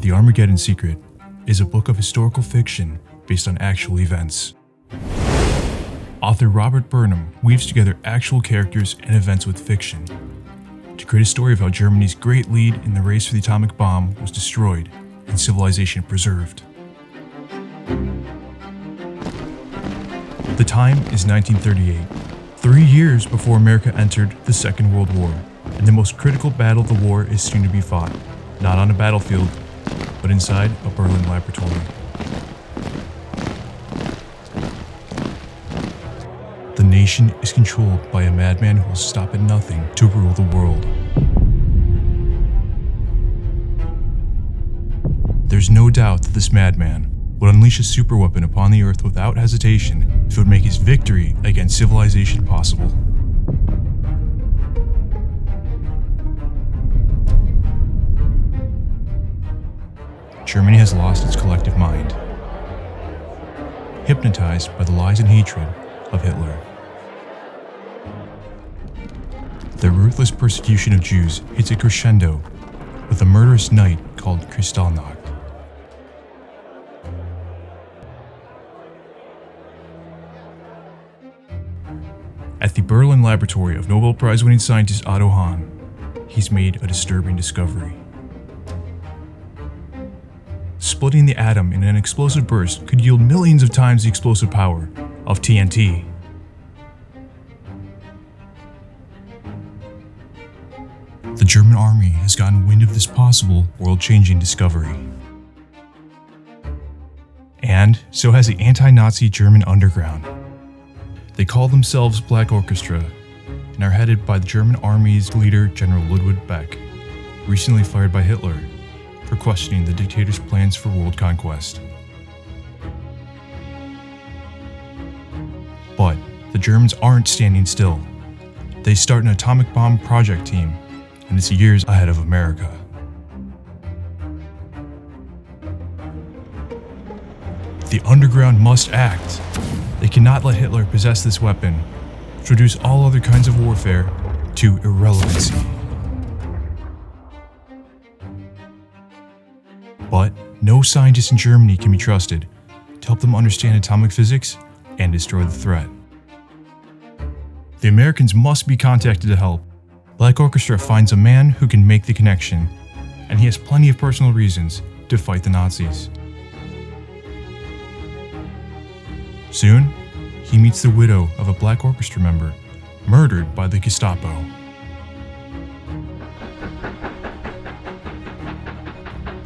The Armageddon Secret is a book of historical fiction based on actual events. Author Robert Burnham weaves together actual characters and events with fiction to create a story of how Germany's great lead in the race for the atomic bomb was destroyed and civilization preserved. The time is 1938, 3 years before America entered the Second World War, and the most critical battle of the war is soon to be fought, not on a battlefield, but inside a Berlin laboratory. The nation is controlled by a madman who will stop at nothing to rule the world. There's no doubt that this madman would unleash a superweapon upon the Earth without hesitation if it would make his victory against civilization possible. Germany has lost its collective mind, hypnotized by the lies and hatred of Hitler. The ruthless persecution of Jews hits a crescendo with a murderous night called Kristallnacht. At the Berlin laboratory of Nobel Prize-winning scientist Otto Hahn, he's made a disturbing discovery. Splitting the atom in an explosive burst could yield millions of times the explosive power of TNT. The German army has gotten wind of this possible world-changing discovery. And so has the anti-Nazi German underground. They call themselves Black Orchestra and are headed by the German army's leader, General Ludwig Beck, recently fired by Hitler for questioning the dictator's plans for world conquest. But the Germans aren't standing still. They start an atomic bomb project team, and it's years ahead of America. The underground must act. They cannot let Hitler possess this weapon, to reduce all other kinds of warfare to irrelevancy. But no scientist in Germany can be trusted to help them understand atomic physics and destroy the threat. The Americans must be contacted to help. Black Orchestra finds a man who can make the connection, and he has plenty of personal reasons to fight the Nazis. Soon, he meets the widow of a Black Orchestra member murdered by the Gestapo.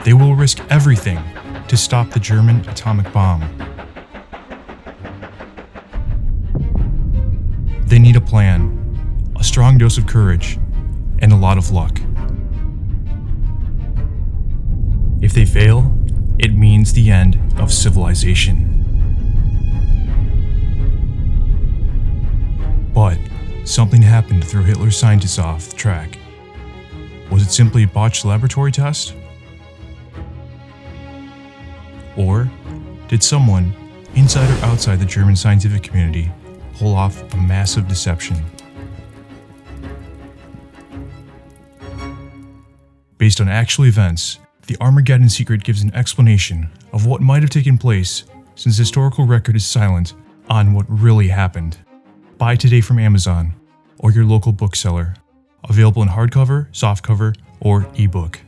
They will risk everything to stop the German atomic bomb. They need a plan, a strong dose of courage, and a lot of luck. If they fail, it means the end of civilization. But something happened to throw Hitler's scientists off the track. Was it simply a botched laboratory test? Or did someone, inside or outside the German scientific community, pull off a massive deception? Based on actual events, the Armageddon Secret gives an explanation of what might have taken place, since historical record is silent on what really happened. Buy today from Amazon or your local bookseller. Available in hardcover, softcover, or ebook.